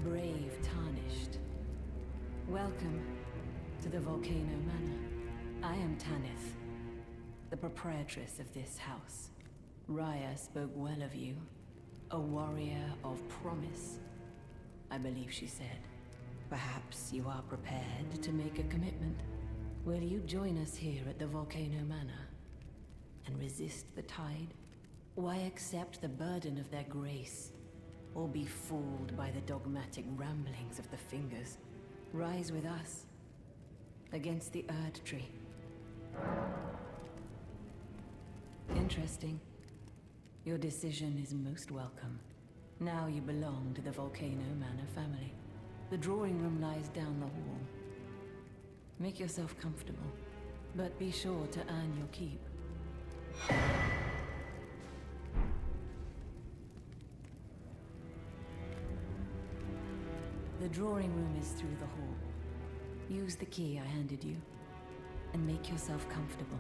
brave tarnished. Welcome to the Volcano Manor. I am Tanith, the proprietress of this house. Raya spoke well of you, a warrior of promise, I believe she said. Perhaps you are prepared to make a commitment. Will you join us here at the Volcano Manor and resist the tide? Why accept the burden of their grace, or be fooled by the dogmatic ramblings of the fingers? Rise with us against the Erd Tree. Interesting. Your decision is most welcome. Now you belong to the Volcano Manor family. The drawing room lies down the hall. Make yourself comfortable, but be sure to earn your keep. The drawing room is through the hall. Use the key I handed you, and make yourself comfortable.